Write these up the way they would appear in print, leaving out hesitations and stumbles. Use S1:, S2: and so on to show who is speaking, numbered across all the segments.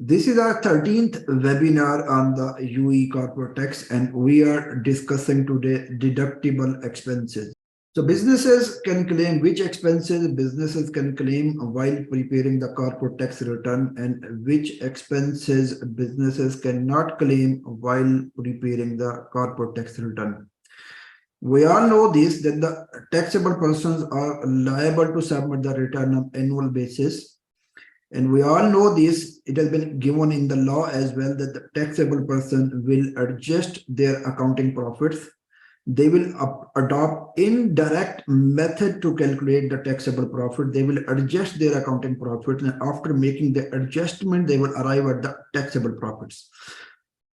S1: This is our 13th webinar on the UAE Corporate Tax, and we are discussing today deductible expenses. So businesses can claim which expenses businesses can claim while preparing the corporate tax return, and which expenses businesses cannot claim while preparing the corporate tax return. We all know this, that the taxable persons are liable to submit the return on annual basis. And we all know this, it has been given in the law as well, that the taxable person will adjust their accounting profits. They will adopt indirect method to calculate the taxable profit. They will adjust their accounting profit, and after making the adjustment, they will arrive at the taxable profits.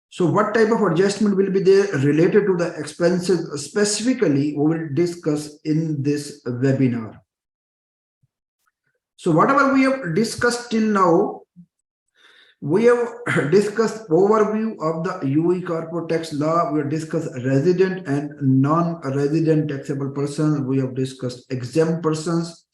S1: So what type of adjustment will be there related to the expenses specifically, we will discuss in this webinar. So whatever we have discussed till now, we have discussed overview of the UAE corporate tax law. We have discussed resident and non-resident taxable persons. We have discussed exempt persons.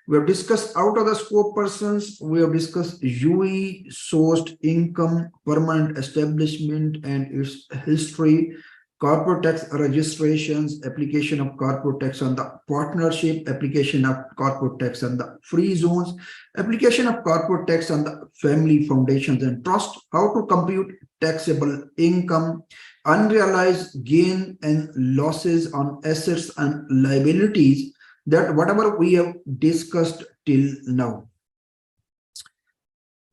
S1: We have discussed out of the scope persons. We have discussed UAE sourced income, permanent establishment and its history, corporate tax registrations, application of corporate tax on the partnership, application of corporate tax on the free zones, application of corporate tax on the family foundations and trust, how to compute taxable income, unrealized gain and losses on assets and liabilities, that whatever we have discussed till now.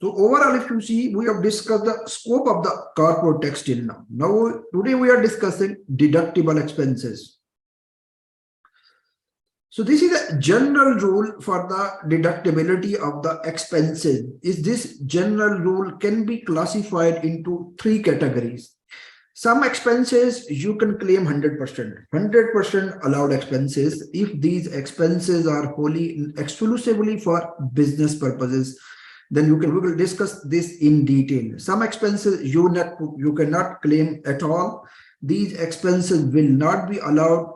S1: So overall, if you see, we have discussed the scope of the corporate tax till now. Now, today we are discussing deductible expenses. So this is a general rule for the deductibility of the expenses. This general rule can be classified into three categories. Some expenses you can claim 100% allowed expenses if these expenses are wholly exclusively for business purposes. Then we will discuss this in detail. Some expenses you cannot claim at all. These expenses will not be allowed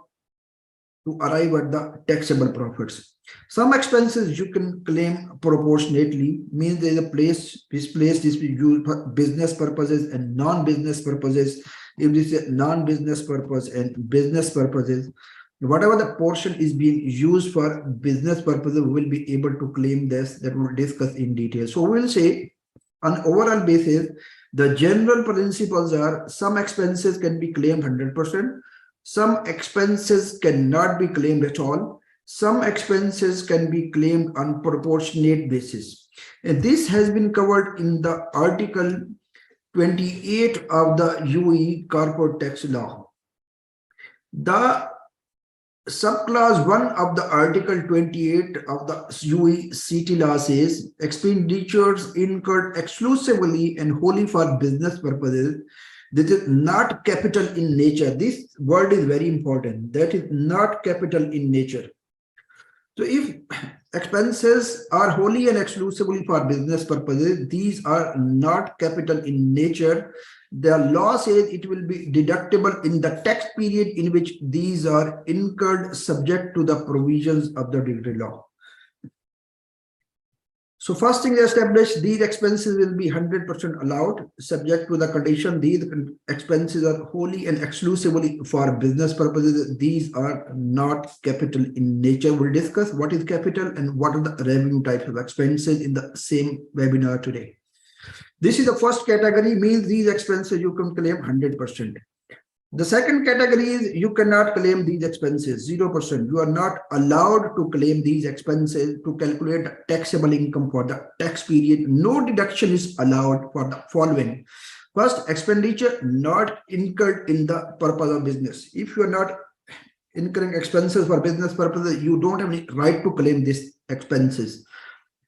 S1: to arrive at the taxable profits. Some expenses you can claim proportionately, means there is a place is used for business purposes and non-business purposes. If this is non-business purpose and business purposes, whatever the portion is being used for business purposes, we will be able to claim this, that we'll discuss in detail. So we will say on overall basis, the general principles are some expenses can be claimed 100%. Some expenses cannot be claimed at all. Some expenses can be claimed on proportionate basis. And this has been covered in the Article 28 of the UAE Corporate Tax Law. The subclause 1 of the Article 28 of the UAE CT law says expenditures incurred exclusively and wholly for business purposes. This is not capital in nature. This word is very important. That is not capital in nature. So if expenses are wholly and exclusively for business purposes, these are not capital in nature. The law says it will be deductible in the tax period in which these are incurred, subject to the provisions of the degree law. So first thing established, these expenses will be 100% allowed, subject to the condition these expenses are wholly and exclusively for business purposes. These are not capital in nature. We'll discuss what is capital and what are the revenue types of expenses in the same webinar today. This is the first category, means these expenses you can claim 100%. The second category is you cannot claim these expenses, 0%. You are not allowed to claim these expenses to calculate taxable income for the tax period. No deduction is allowed for the following. First, expenditure not incurred in the purpose of business. If you are not incurring expenses for business purposes, you don't have any right to claim these expenses.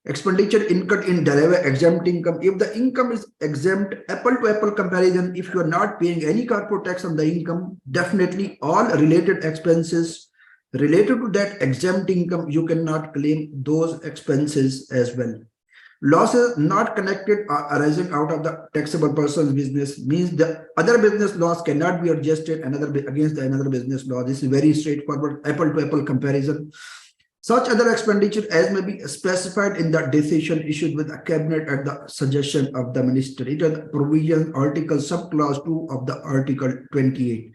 S1: Expenditure incurred in derived exempt income. If the income is exempt, apple to apple comparison, if you are not paying any corporate tax on the income, definitely all related expenses related to that exempt income, you cannot claim those expenses as well. Losses not connected or arising out of the taxable person's business, means the other business loss cannot be adjusted against another business law. This is very straightforward, apple to apple comparison. Such other expenditure as may be specified in the decision issued with the cabinet at the suggestion of the minister. It is provision article subclause 2 of the article 28.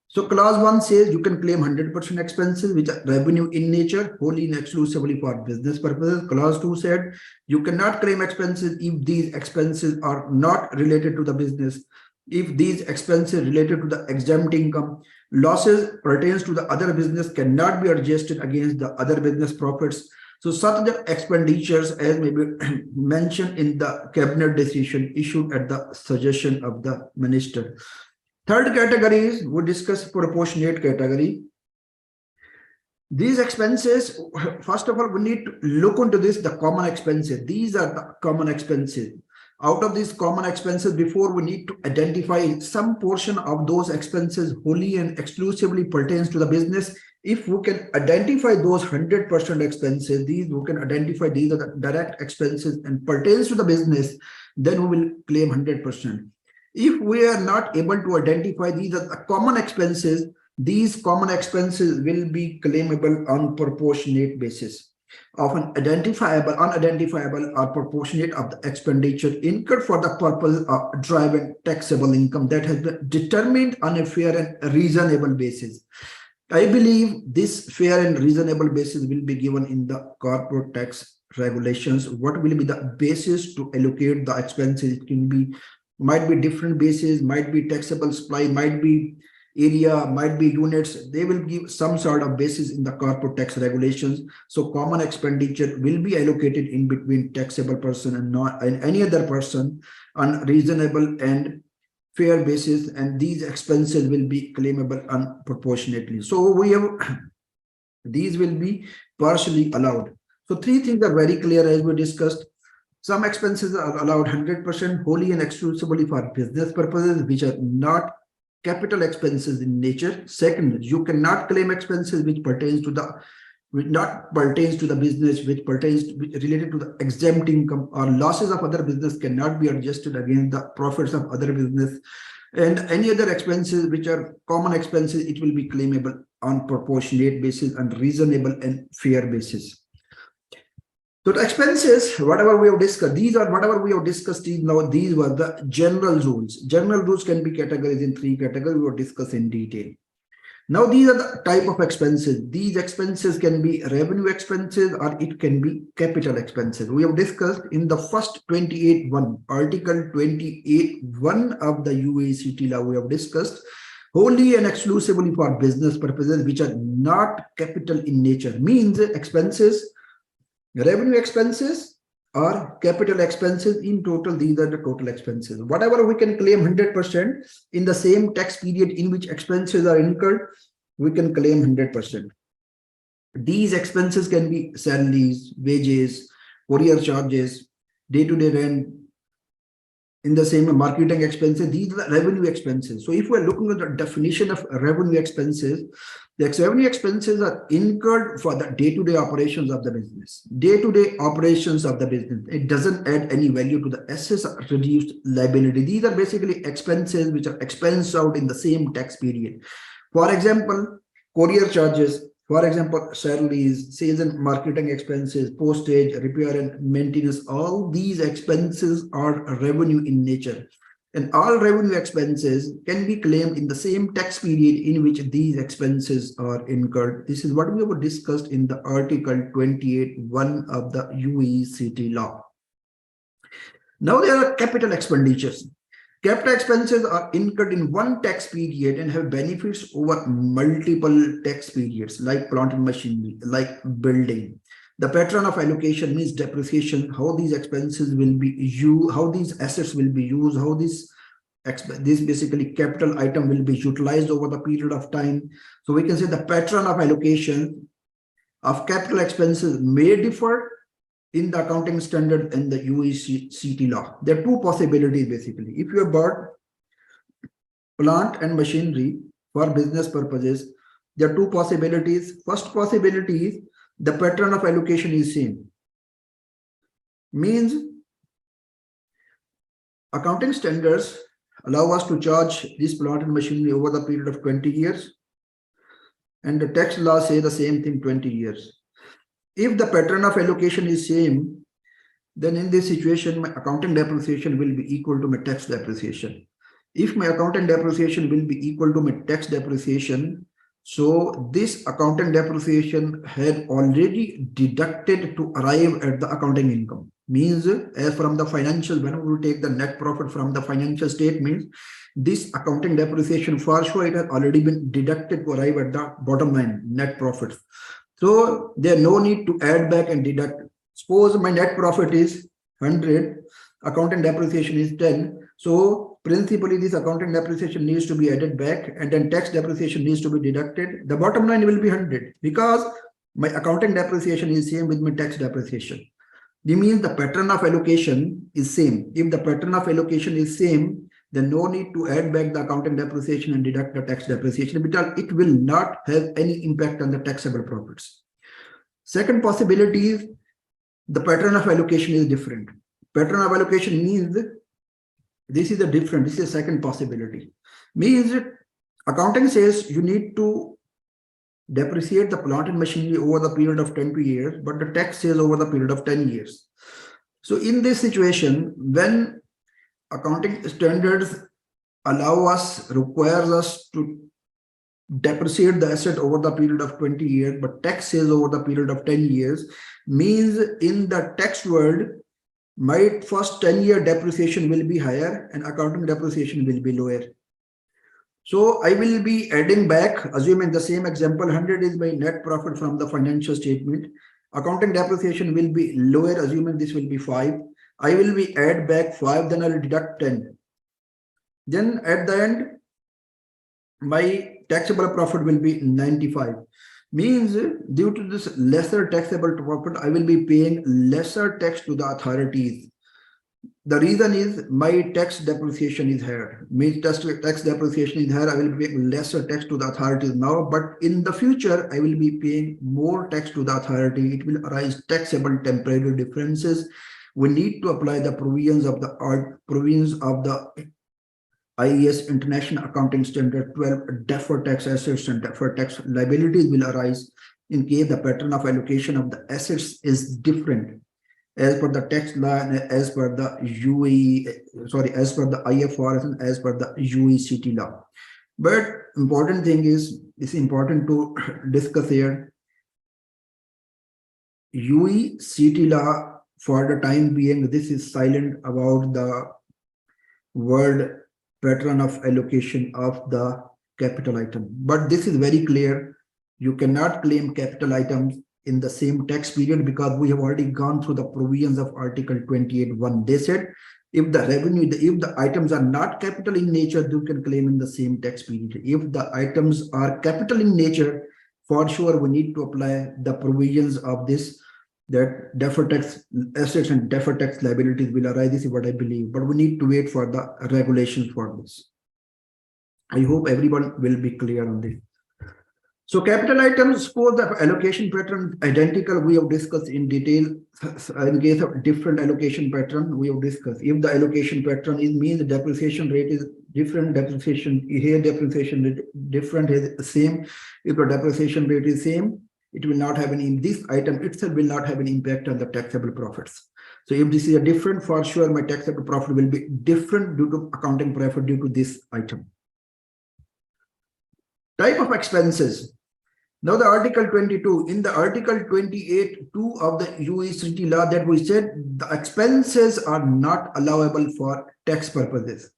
S1: So clause 1 says you can claim 100% expenses which are revenue in nature, wholly and exclusively for business purposes. Clause 2 said you cannot claim expenses if these expenses are not related to the business. If these expenses related to the exempt income, losses pertains to the other business cannot be adjusted against the other business profits. So such the expenditures as may be mentioned in the cabinet decision issued at the suggestion of the minister. Third category is we discuss proportionate category. These expenses, first of all, we need to look into this, the common expenses. These are the common expenses. Out of these common expenses, before we need to identify some portion of those expenses wholly and exclusively pertains to the business. If we can identify those 100% expenses, these we can identify these are the direct expenses and pertains to the business, then we will claim 100%. If we are not able to identify these are the common expenses, these common expenses will be claimable on proportionate basis. Often identifiable, unidentifiable, or proportionate of the expenditure incurred for the purpose of driving taxable income that has been determined on a fair and reasonable basis. I believe this fair and reasonable basis will be given in the corporate tax regulations. What will be the basis to allocate the expenses? It can be, might be different basis, might be taxable supply, might be area, might be units. They will give some sort of basis in the corporate tax regulations. So common expenditure will be allocated in between taxable person and not and any other person on reasonable and fair basis, and these expenses will be claimable unproportionately. So we have these will be partially allowed. So three things are very clear as we discussed. Some expenses are allowed 100% wholly and exclusively for business purposes, which are not capital expenses in nature. Second, you cannot claim expenses which pertains to the business, which pertains to, related to the exempt income, or losses of other business cannot be adjusted against the profits of other business. And any other expenses which are common expenses, it will be claimable on proportionate basis and reasonable and fair basis. So the expenses, whatever we have discussed, these are whatever we have discussed is now, these were the general rules. General rules can be categorized in three categories we will discuss in detail. Now these are the type of expenses. These expenses can be revenue expenses or it can be capital expenses. We have discussed in the first 28.1, article 28.1 of the UAE law, we have discussed wholly and exclusively for business purposes which are not capital in nature, means expenses, revenue expenses or capital expenses. In total, these are the total expenses. Whatever we can claim 100% in the same tax period in which expenses are incurred, we can claim 100%. These expenses can be salaries, wages, courier charges, day-to-day rent, in the same marketing expenses. These are the revenue expenses. So if we're looking at the definition of revenue expenses, the revenue expenses are incurred for the day-to-day operations of the business. Day-to-day operations of the business. It doesn't add any value to the assets or reduced liability. These are basically expenses which are expensed out in the same tax period. For example, courier charges, for example, salaries, sales and marketing expenses, postage, repair and maintenance, all these expenses are revenue in nature. And all revenue expenses can be claimed in the same tax period in which these expenses are incurred. This is what we have discussed in the article 28.1 of the UAE law. Now there are capital expenditures. Capital expenses are incurred in one tax period and have benefits over multiple tax periods, like plant and machinery, like building. The pattern of allocation means depreciation, how these expenses will be used, how these assets will be used, how this basically capital item will be utilized over the period of time. So we can say the pattern of allocation of capital expenses may differ in the accounting standard and the UAE law. There are two possibilities basically. If you have bought plant and machinery for business purposes, there are two possibilities. First possibility is the pattern of allocation is same. Means accounting standards allow us to charge this plant and machinery over the period of 20 years. And the tax law say the same thing, 20 years. If the pattern of allocation is same, then in this situation, my accounting depreciation will be equal to my tax depreciation. If my accounting depreciation will be equal to my tax depreciation, so this accounting depreciation had already deducted to arrive at the accounting income. Means as from the financial, when we take the net profit from the financial statements, this accounting depreciation for sure it has already been deducted to arrive at the bottom line net profits. So there no need to add back and deduct. Suppose my net profit is 100, accounting depreciation is 10. So principally this accounting depreciation needs to be added back and then tax depreciation needs to be deducted. The bottom line will be 100 because my accounting depreciation is same with my tax depreciation. This means the pattern of allocation is same. If the pattern of allocation is same, then no need to add back the accounting depreciation and deduct the tax depreciation because it will not have any impact on the taxable profits. Second possibility is the pattern of allocation is different. Pattern of allocation means this is a different, this is a second possibility. Means accounting says you need to depreciate the plant and machinery over the period of 20 years, but the tax says over the period of 10 years. So in this situation, when accounting standards requires us to depreciate the asset over the period of 20 years, but tax says over the period of 10 years, means in the tax world, my first 10-year depreciation will be higher and accounting depreciation will be lower. So I will be adding back, assuming the same example, 100 is my net profit from the financial statement. Accounting depreciation will be lower, assuming this will be 5. I will be add back 5, then I will deduct 10. Then at the end, my taxable profit will be 95. Means due to this lesser taxable profit, I will be paying lesser tax to the authorities. The reason is my tax depreciation is higher. Means tax depreciation is higher. I will pay lesser tax to the authorities now, but in the future, I will be paying more tax to the authority. It will arise taxable temporary differences. We need to apply the provisions of the IAS International Accounting Standard 12. Deferred tax assets and deferred tax liabilities will arise in case the pattern of allocation of the assets is different as per the tax law and as per the as per the IFRS and as per the UAE law. But important thing is, it's important to discuss here. UAE law for the time being, this is silent about the word pattern of allocation of the capital item. But this is very clear. You cannot claim capital items in the same tax period because we have already gone through the provisions of Article 28(1). They said if the items are not capital in nature, you can claim in the same tax period. If the items are capital in nature, for sure we need to apply the provisions of this, that deferred tax assets and deferred tax liabilities will arise. This is what I believe, but we need to wait for the regulations for this. I hope everyone will be clear on this. So capital items, suppose the allocation pattern identical, we have discussed in detail. In case of different allocation pattern, we have discussed. If the allocation pattern is means the depreciation rate is different, depreciation here, depreciation rate different is same. If the depreciation rate is same, it will not have any, this item itself will not have an impact on the taxable profits. So if this is a different, for sure my taxable profit will be different due to accounting profit due to this item. Type of expenses. Now the Article 22, in the Article 28(2) of the UAE law that we said the expenses are not allowable for tax purposes.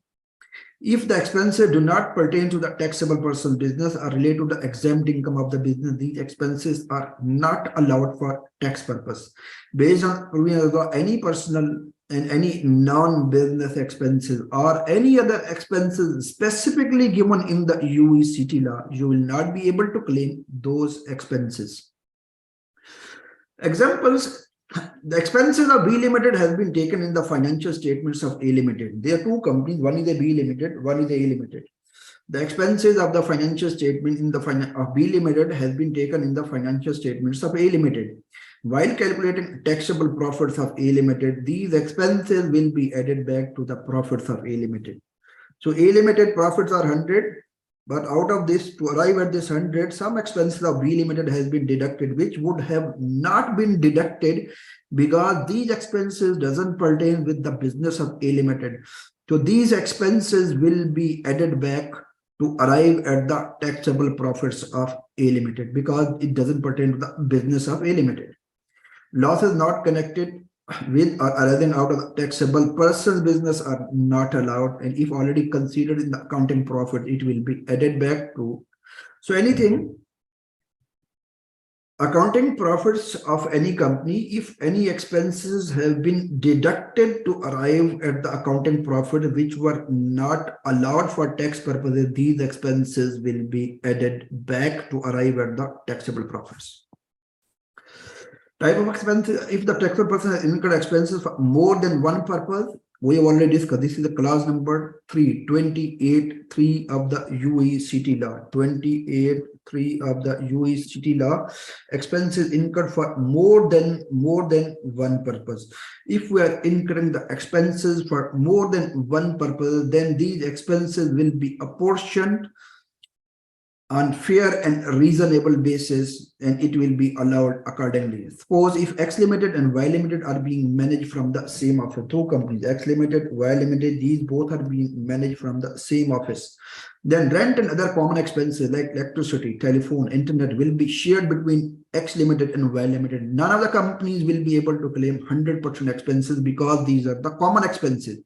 S1: If the expenses do not pertain to the taxable person's business or relate to the exempt income of the business, these expenses are not allowed for tax purpose. Based on any personal and any non-business expenses or any other expenses specifically given in the UAE law, you will not be able to claim those expenses. Examples. The expenses of B Limited has been taken in the financial statements of A Limited. There are two companies, one is a B Limited, one is A Limited. The expenses of the financial statement of B Limited has been taken in the financial statements of A Limited. While calculating taxable profits of A Limited, these expenses will be added back to the profits of A Limited. So A Limited profits are 100, But out of this, to arrive at this 100, some expenses of B Limited has been deducted, which would have not been deducted because these expenses doesn't pertain with the business of A Limited. So these expenses will be added back to arrive at the taxable profits of A Limited because it doesn't pertain to the business of A Limited. Losses not connected with or arising out of the taxable person's business are not allowed, and if already considered in the accounting profit, it will be added back to. So anything accounting profits of any company, if any expenses have been deducted to arrive at the accounting profit which were not allowed for tax purposes, these expenses will be added back to arrive at the taxable profits. Type of expenses, if the taxable person has incurred expenses for more than one purpose, we have already discussed. This is the clause number 3, 28(3) of the UAE City Law. 28(3) of the UAE City Law. Expenses incurred for more than one purpose. If we are incurring the expenses for more than one purpose, then these expenses will be apportioned on fair and reasonable basis, and it will be allowed accordingly. Suppose if X Limited and Y Limited are being managed from the same office, two companies, X Limited, Y Limited, these both are being managed from the same office. Then rent and other common expenses like electricity, telephone, internet will be shared between X Limited and Y Limited. None of the companies will be able to claim 100% expenses because these are the common expenses.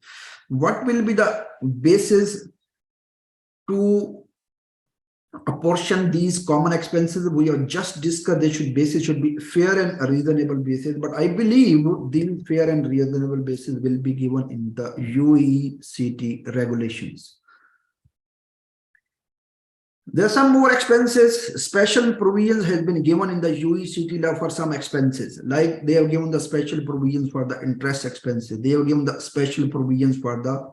S1: What will be the basis to apportion these common expenses? We have just discussed basis should be fair and reasonable basis, but I believe these fair and reasonable basis will be given in the UAE regulations. There are some more expenses. Special provisions has been given in the UAE law for some expenses, like they have given the special provisions for the interest expenses. They have given the special provisions for the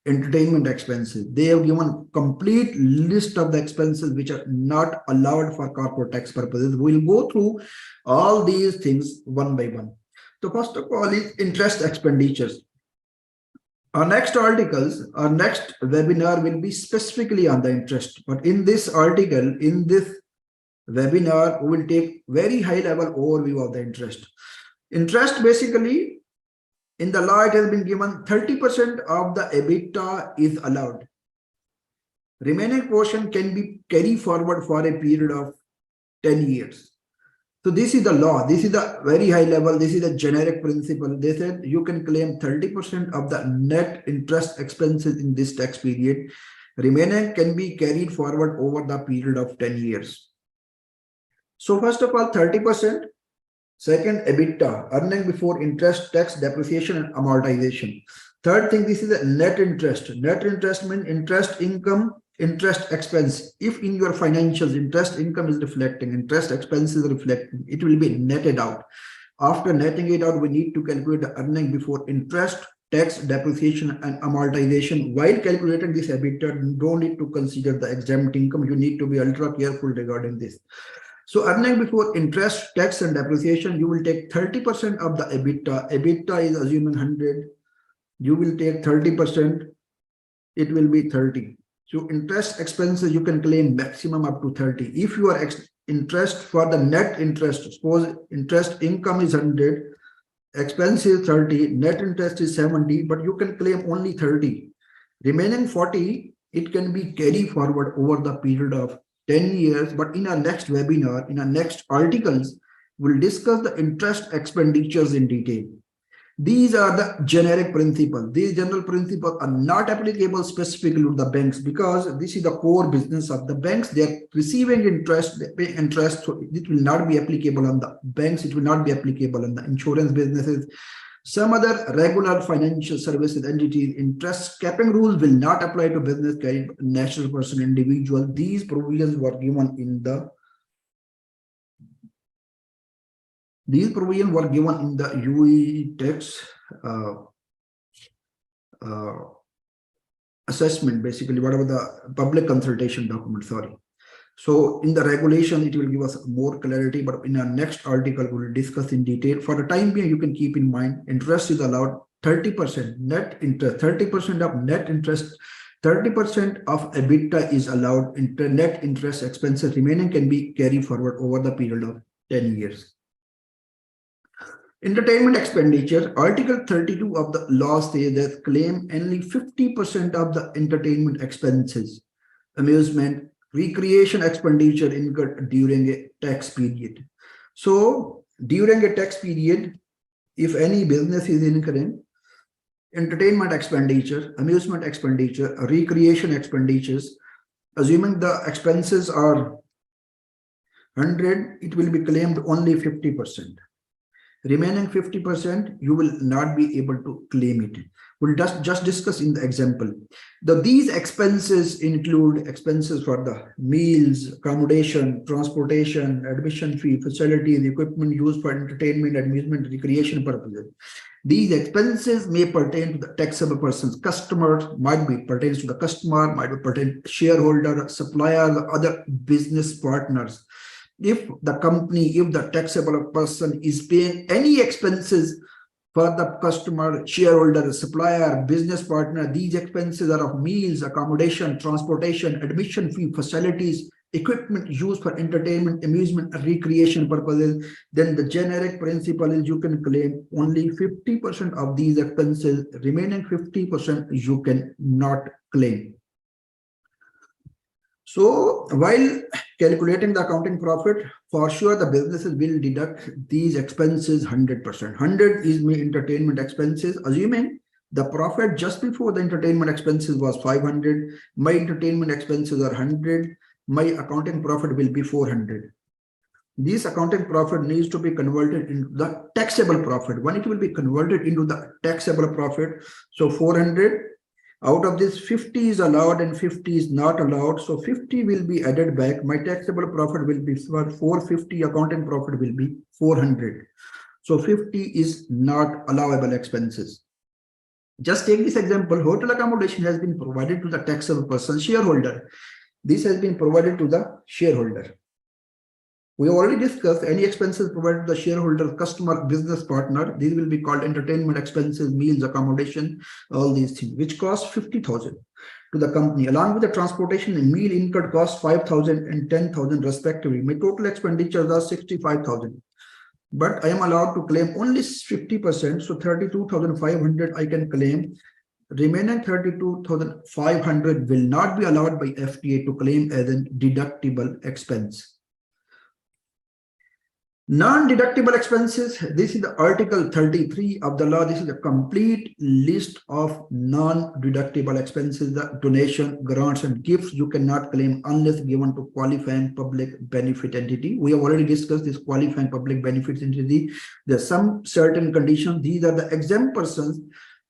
S1: entertainment expenses. They have given complete list of the expenses which are not allowed for corporate tax purposes. We'll go through all these things one by one. So first of all is interest expenditures. Our next articles, our next webinar will be specifically on the interest. But in this article, in this webinar, we will take very high level overview of the interest. Interest basically, in the law, it has been given 30% of the EBITDA is allowed. Remaining portion can be carried forward for a period of 10 years. So this is the law. This is the very high level. This is a generic principle. They said you can claim 30% of the net interest expenses in this tax period. Remaining can be carried forward over the period of 10 years. So first of all, 30%. Second, EBITDA, earning before interest, tax, depreciation, and amortization. Third thing, this is a net interest. Net interest means interest income, interest expense. If in your financials, interest income is reflecting, interest expense is reflecting, it will be netted out. After netting it out, we need to calculate the earning before interest, tax, depreciation, and amortization. While calculating this EBITDA, you don't need to consider the exempt income. You need to be ultra careful regarding this. So earning before interest, tax, and depreciation, you will take 30% of the EBITDA. EBITDA is assuming 100. You will take 30%. It will be 30. So interest expenses, you can claim maximum up to 30. If you are interest for the net interest, suppose interest income is 100, expense is 30, net interest is 70, but you can claim only 30. Remaining 40, it can be carried forward over the period of 10 years, but in our next webinar, in our next articles, we'll discuss the interest expenditures in detail. These are the generic principles. These general principles are not applicable specifically to the banks because this is the core business of the banks. They are receiving interest, they pay interest, so it will not be applicable on the banks. It will not be applicable on the insurance businesses. Some other regular financial services entities, interest capping rules will not apply to business carried by natural person, individual. These provisions were given in the UAE tax assessment, basically, whatever the public consultation document, sorry. So in the regulation, it will give us more clarity, but in our next article, we will discuss in detail. For the time being, you can keep in mind, interest is allowed 30% net interest, 30% of net interest 30% of EBITDA is allowed. Net interest expenses remaining can be carried forward over the period of 10 years. Entertainment expenditure. Article 32 of the law says that claim only 50% of the entertainment expenses, amusement, recreation expenditure incurred during a tax period. So during a tax period, if any business is incurring entertainment expenditure, amusement expenditure, recreation expenditures, assuming the expenses are 100, it will be claimed only 50%. Remaining 50%, you will not be able to claim it. We'll just discuss in the example. These expenses include expenses for the meals, accommodation, transportation, admission fee, facilities, equipment used for entertainment, amusement, recreation purposes. These expenses may pertain to the taxable person's customers, might be pertains to the customer, might be pertain to shareholder, supplier, other business partners. If the company, if the taxable person is paying any expenses for the customer, shareholder, supplier, business partner, these expenses are of meals, accommodation, transportation, admission fee, facilities, equipment used for entertainment, amusement, recreation purposes, then the generic principle is you can claim only 50% of these expenses. Remaining 50% you can not claim. So while calculating the accounting profit, for sure the businesses will deduct these expenses 100%. 100 is my entertainment expenses, assuming the profit just before the entertainment expenses was 500, my entertainment expenses are 100, my accounting profit will be 400. This accounting profit needs to be converted into the taxable profit. When it will be converted into the taxable profit, so 400, out of this 50 is allowed and 50 is not allowed. So 50 will be added back. My taxable profit will be 450. Accounting profit will be 400. So 50 is not allowable expenses. Just take this example. Hotel accommodation has been provided to the taxable person, shareholder. This has been provided to the shareholder. We already discussed any expenses provided to the shareholder, customer, business partner. These will be called entertainment expenses, meals, accommodation, all these things, which cost 50,000 to the company. Along with the transportation and meal incurred cost 5,000 and 10,000 respectively. My total expenditures are 65,000. But I am allowed to claim only 50%. So 32,500 I can claim. Remaining 32,500 will not be allowed by FTA to claim as a deductible expense. Non-deductible expenses. This is the Article 33 of the law. This is a complete list of non-deductible expenses. The donation, grants, and gifts you cannot claim unless given to qualifying public benefit entity. We have already discussed this qualifying public benefit entity. There are some certain conditions. These are the exempt persons.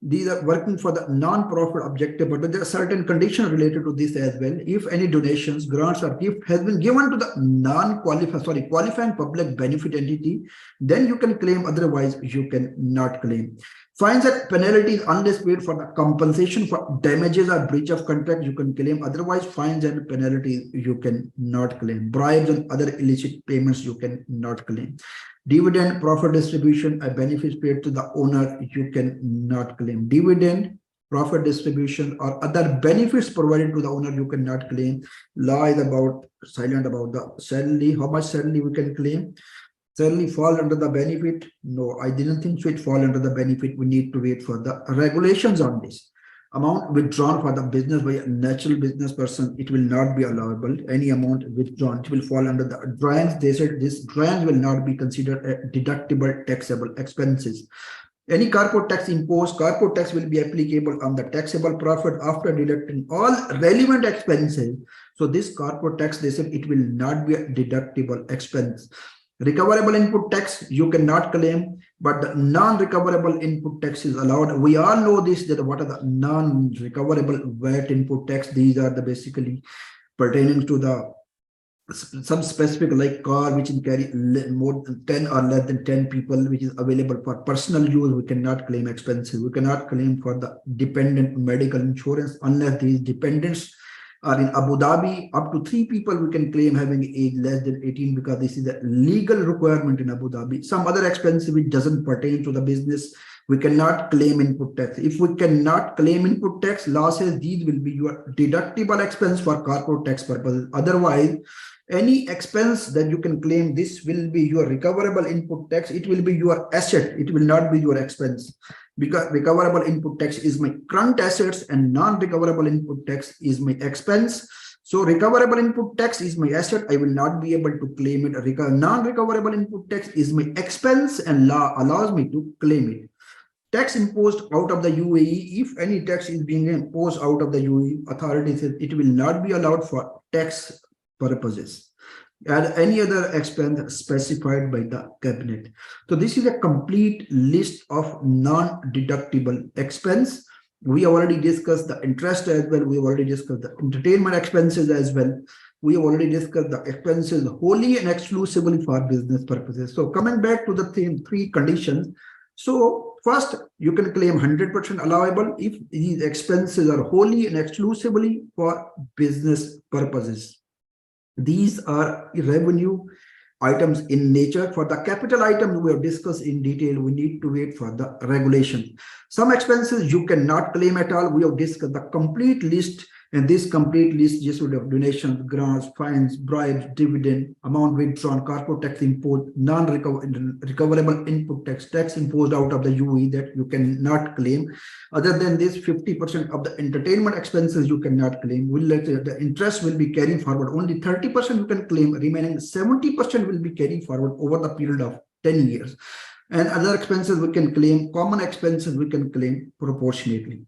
S1: These are working for the non-profit objective, but there are certain conditions related to this as well. If any donations, grants, or gift has been given to the qualifying public benefit entity, then you can claim. Otherwise, you can not claim. Fines and penalties unless paid for the compensation for damages or breach of contract, you can claim. Otherwise, fines and penalties you can not claim. Bribes and other illicit payments you can not claim. Dividend, profit distribution, a benefits paid to the owner, you can not claim. Dividend, profit distribution, or other benefits provided to the owner, you cannot claim. Law is silent about the salary. How much salary we can claim? Salary fall under the benefit? No, I didn't think so. It fall under the benefit. We need to wait for the regulations on this. Amount withdrawn for the business by a natural business person, it will not be allowable. Any amount withdrawn, it will fall under the drawings. They said this drawings will not be considered a deductible taxable expenses. Any corporate tax imposed, corporate tax will be applicable on the taxable profit after deducting all relevant expenses. So this corporate tax, they said it will not be a deductible expense. Recoverable input tax, you cannot claim, but the non-recoverable input tax is allowed. We all know this, that what are the non-recoverable VAT input tax? These are the basically pertaining to the some specific like car which can carry more than 10 or less than 10 people, which is available for personal use. We cannot claim expenses. We cannot claim for the dependent medical insurance unless these dependents are in Abu Dhabi. Up to 3 people we can claim having age less than 18 because this is a legal requirement in Abu Dhabi. Some other expense which doesn't pertain to the business, We cannot claim input tax. If we cannot claim input tax losses, these will be your deductible expense for corporate tax purposes. Otherwise, any expense that you can claim, this will be your recoverable input tax. It will be your asset. It will not be your expense, because recoverable input tax is my current assets and non-recoverable input tax is my expense. So recoverable input tax is my asset. I will not be able to claim it. Non-recoverable input tax is my expense and law allows me to claim it. Tax imposed out of the UAE. If any tax is being imposed out of the UAE, authority says it will not be allowed for tax purposes and any other expense specified by the cabinet. So this is a complete list of non-deductible expense. We already discussed the interest as well. We already discussed the entertainment expenses as well. We have already discussed the expenses wholly and exclusively for business purposes. So coming back to the three conditions. So first, you can claim 100% allowable if these expenses are wholly and exclusively for business purposes. These are revenue items in nature. For the capital items we have discussed in detail, we need to wait for the regulation. Some expenses you cannot claim at all. We have discussed the complete list, and this complete list just would have donations, grants, fines, bribes, dividend, amount withdrawn, corporate tax imposed, non-recoverable input tax, tax imposed out of the UAE that you cannot claim. Other than this, 50% of the entertainment expenses you cannot claim. The interest will be carried forward. Only 30% you can claim. Remaining 70% will be carried forward over the period of 10 years. And other expenses we can claim. Common expenses we can claim proportionately.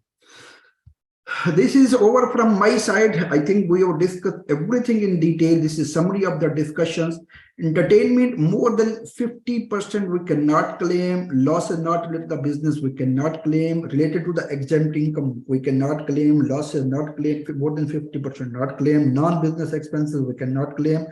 S1: This is over from my side. I think we have discussed everything in detail. This is summary of the discussions. Entertainment, more than 50% we cannot claim. Losses not related to the business, we cannot claim. Related to the exempt income, we cannot claim. Losses not claim, more than 50% not claim. Non-business expenses, we cannot claim.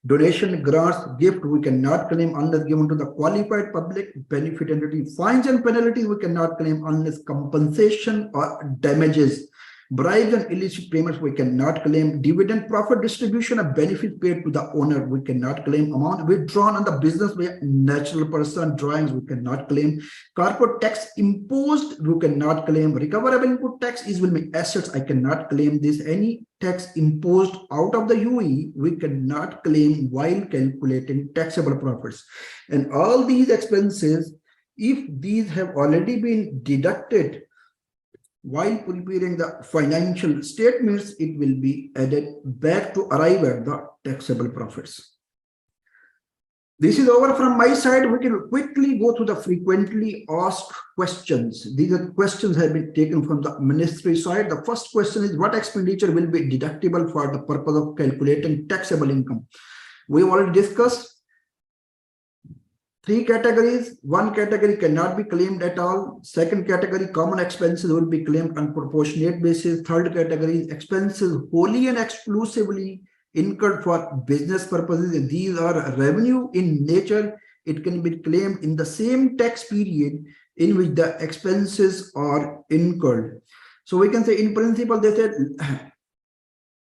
S1: Donation, grants, gift, we cannot claim unless given to the qualified public benefit entity. Fines and penalties, we cannot claim unless compensation or damages. Bribes and illicit payments, we cannot claim. Dividend, profit distribution of benefits paid to the owner, we cannot claim. Amount withdrawn on the business by a natural person, drawings, we cannot claim. Corporate tax imposed, we cannot claim. Recoverable input tax is with my assets, I cannot claim this. Any tax imposed out of the UAE, we cannot claim while calculating taxable profits. And all these expenses, if these have already been deducted while preparing the financial statements, it will be added back to arrive at the taxable profits. This is over from my side. We can quickly go to the frequently asked questions. These are questions have been taken from the ministry side. The first question is, what expenditure will be deductible for the purpose of calculating taxable income? We have already discussed three categories. One category cannot be claimed at all. Second category, common expenses will be claimed on proportionate basis. Third category, expenses wholly and exclusively incurred for business purposes. And these are revenue in nature. It can be claimed in the same tax period in which the expenses are incurred. So we can say in principle, they said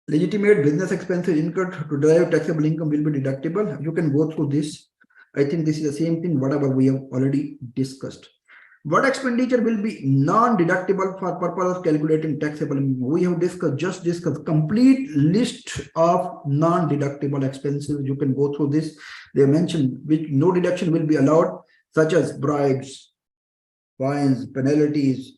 S1: legitimate business expenses incurred to derive taxable income will be deductible. You can go through this. I think this is the same thing, whatever we have already discussed. What expenditure will be non-deductible for purpose of calculating taxable income? We have discussed complete list of non-deductible expenses. You can go through this. They mentioned which no deduction will be allowed, such as bribes, fines, penalties,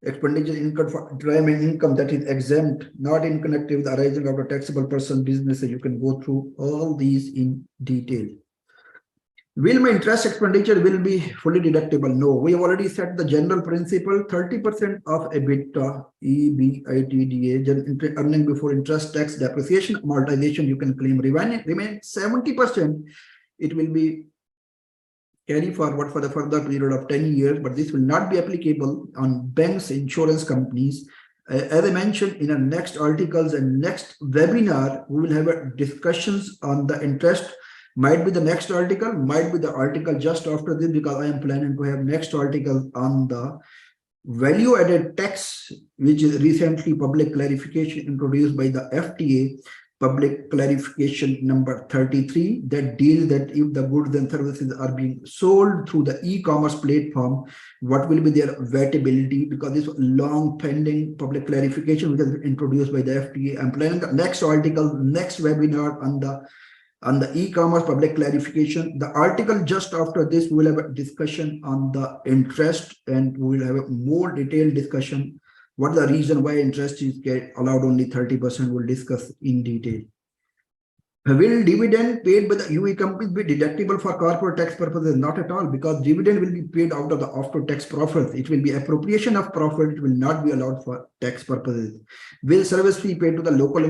S1: expenditure incurred for deriving income that is exempt, not in connected with the arising of a taxable person business. You can go through all these in detail. Will my interest expenditure will be fully deductible? No, we have already set the general principle. 30% of EBITDA, EBITDA, earning before interest, tax, depreciation, amortization, you can claim. Remain 70%, it will be carry forward for the further period of 10 years, but this will not be applicable on banks, insurance companies. As I mentioned in our next articles and next webinar, we will have discussions on the interest. Might be the next article, might be the article just after this, because I am planning to have next article on the value added tax, which is recently public clarification introduced by the FTA. public clarification number 33 that deals that if the goods and services are being sold through the e-commerce platform, what will be their VATability, because this long pending public clarification which has been introduced by the FTA. I'm planning the next article, next webinar on the e-commerce public clarification. The article just after this, we'll have a discussion on the interest, and we'll have a more detailed discussion. What the reason why interest is allowed only 30%, we'll discuss in detail. Will dividend paid by the UAE companies be deductible for corporate tax purposes? Not at all, because dividend will be paid out of the after-tax profits. It will be appropriation of profit. It will not be allowed for tax purposes. Will service fee paid to the local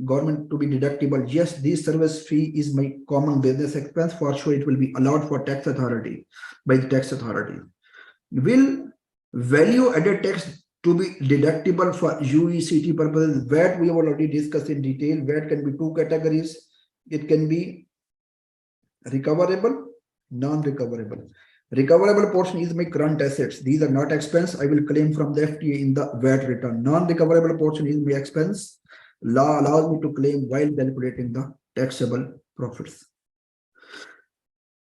S1: government to be deductible? Yes, this service fee is my common business expense. For sure, it will be allowed for tax authority, by the tax authority. Will value-added tax to be deductible for UECT purposes? VAT we have already discussed in detail. VAT can be two categories. It can be recoverable, non-recoverable. Recoverable portion is my current assets. These are not expense. I will claim from the FTA in the VAT return. Non-recoverable portion is my expense. Law allows me to claim while calculating the taxable profits.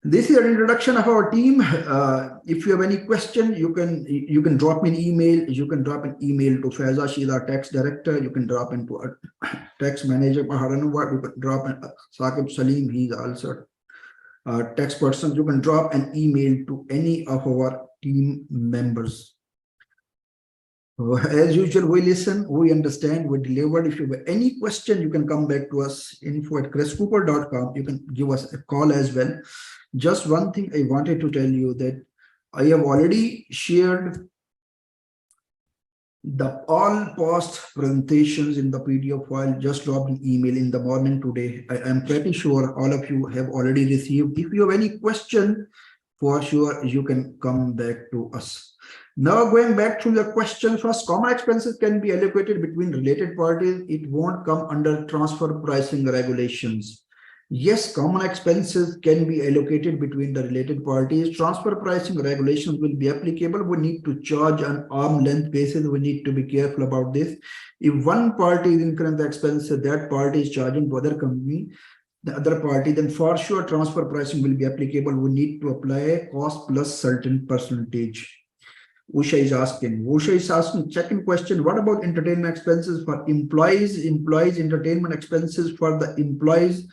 S1: This is an introduction of our team. If you have any question, you can drop me an email. You can drop an email to Faiza, she's our tax director. You can drop into a tax manager, Maharanova. You can drop in Saqib Salim, he's also a tax person. You can drop an email to any of our team members. As usual, we listen, we understand, we delivered. If you have any question, you can come back to us, info@crestcooper.com. You can give us a call as well. Just one thing I wanted to tell you, that I have already shared the all past presentations in the PDF file. Just dropped an email in the morning today. I am pretty sure all of you have already received. If you have any question, for sure you can come back to us. Now going back to the question first, common expenses can be allocated between related parties. It won't come under transfer pricing regulations. Yes, common expenses can be allocated between the related parties. Transfer pricing regulations will be applicable. We need to charge on arm's length basis. We need to be careful about this. If one party is incurring the expenses, that party is charging to other company, the other party, then for sure transfer pricing will be applicable. We need to apply cost plus certain percentage. Usha is asking second question, what about entertainment expenses for employees? Employees entertainment expenses for the employees.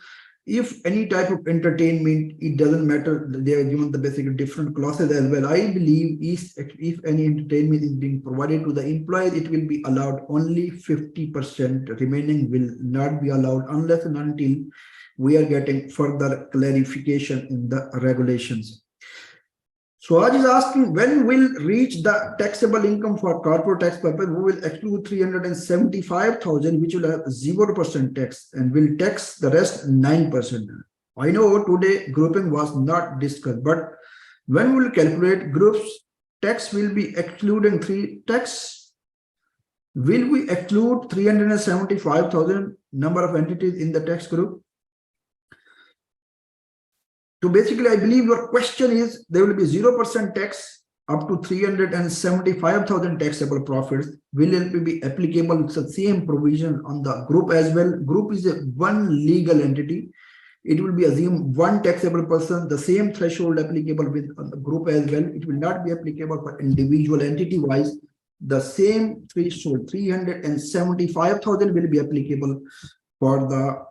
S1: If any type of entertainment, it doesn't matter, they are given the basic different clauses as well. I believe if any entertainment is being provided to the employees, it will be allowed only 50%. Remaining will not be allowed unless and until we are getting further clarification in the regulations. Swaj is asking, when will reach the taxable income for corporate tax purpose? We will exclude 375,000, which will have 0% tax, and will tax the rest 9%. I know today grouping was not discussed, but when we will calculate groups, tax will be excluding will we exclude 375,000 number of entities in the tax group? So basically, I believe your question is there will be 0% tax up to 375,000 taxable profits. Will it be applicable? It's the same provision on the group as well. Group is a one legal entity. It will be assumed one taxable person, the same threshold applicable with the group as well. It will not be applicable for individual entity wise. The same threshold, 375,000 will be applicable for the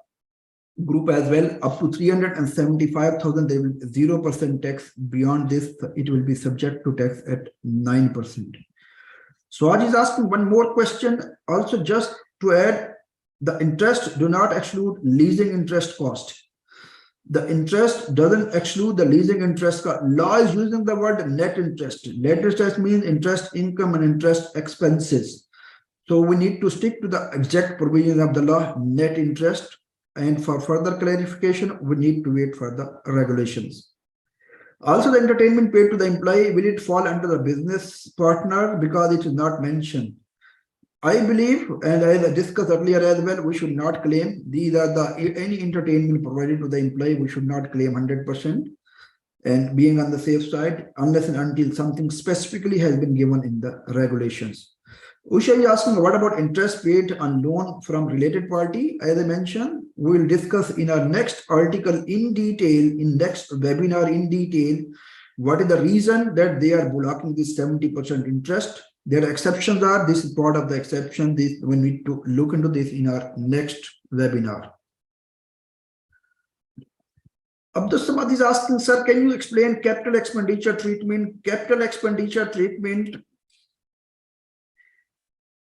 S1: group as well. Up to 375,000, there will be 0% tax. Beyond this, it will be subject to tax at 9%. Swaj is asking one more question. Also, just to add, the interest do not exclude leasing interest cost. The interest doesn't exclude the leasing interest cost. Law is using the word net interest. Net interest means interest income and interest expenses. So we need to stick to the exact provision of the law, net interest. And for further clarification, we need to wait for the regulations. Also, the entertainment paid to the employee, will it fall under the business partner? Because it is not mentioned. I believe, and as I discussed earlier as well, we should not claim. These are any entertainment provided to the employee, we should not claim 100%. And being on the safe side, unless and until something specifically has been given in the regulations. Usha is asking, what about interest paid on loan from related party? As I mentioned, we will discuss in our next article in detail, in next webinar in detail, what is the reason that they are blocking this 70% interest. Their exceptions are, this is part of the exception. This we need to look into this in our next webinar. Abdul Samad is asking, sir, can you explain capital expenditure treatment? Capital expenditure treatment,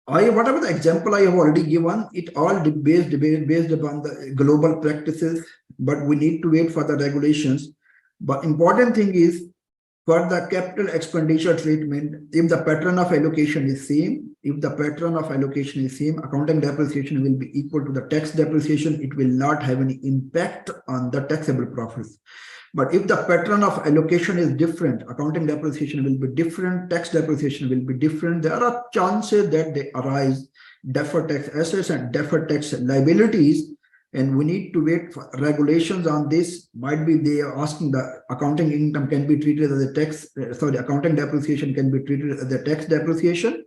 S1: whatever the example I have already given, it all based upon the global practices, but we need to wait for the regulations. But important thing is, for the capital expenditure treatment, if the pattern of allocation is same, accounting depreciation will be equal to the tax depreciation. It will not have any impact on the taxable profits. But if the pattern of allocation is different, accounting depreciation will be different, tax depreciation will be different. There are chances that they arise deferred tax assets and deferred tax liabilities, and we need to wait for regulations on this. Might be they are asking the accounting income can be treated as a tax, accounting depreciation can be treated as a tax depreciation,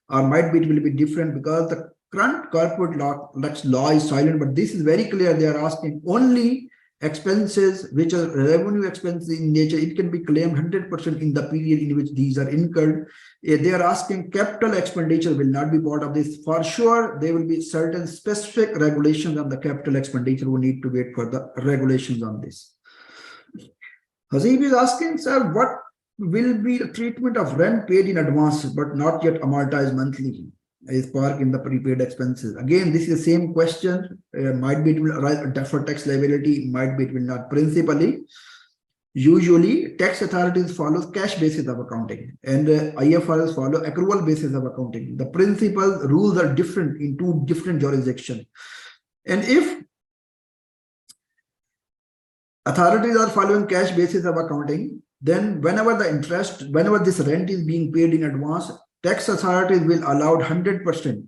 S1: or might be it will be different because the current corporate law is silent. But this is very clear. They are asking only expenses which are revenue expenses in nature. It can be claimed 100% in the period in which these are incurred. They are asking capital expenditure will not be part of this. For sure, there will be certain specific regulations on the capital expenditure. We need to wait for the regulations on this. Hazib is asking, sir, what will be the treatment of rent paid in advance but not yet amortized monthly is parked in the prepaid expenses? Again, this is the same question. Might be it will arise a deferred tax liability, might be it will not. Principally, usually tax authorities follow cash basis of accounting, and IFRS follow accrual basis of accounting. The principal rules are different in two different jurisdictions. And if authorities are following cash basis of accounting, then whenever this rent is being paid in advance, tax authorities will allow 100%,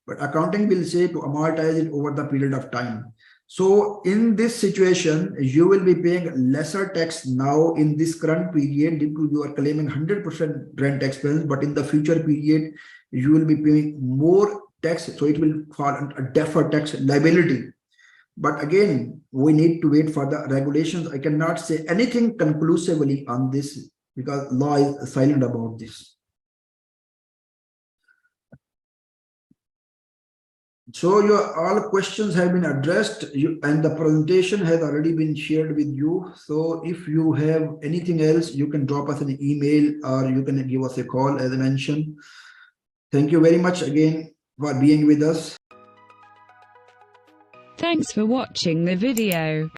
S1: but accounting will say to amortize it over the period of time. So in this situation, you will be paying lesser tax now in this current period due to you are claiming 100% rent expense, but in the future period, you will be paying more tax. So it will fall under a deferred tax liability. But again, we need to wait for the regulations. I cannot say anything conclusively on this because law is silent about this. So your all questions have been addressed, and the presentation has already been shared with you. So if you have anything else, you can drop us an email or you can give us a call, as I mentioned. Thank you very much again for being with us.
S2: Thanks for watching the video.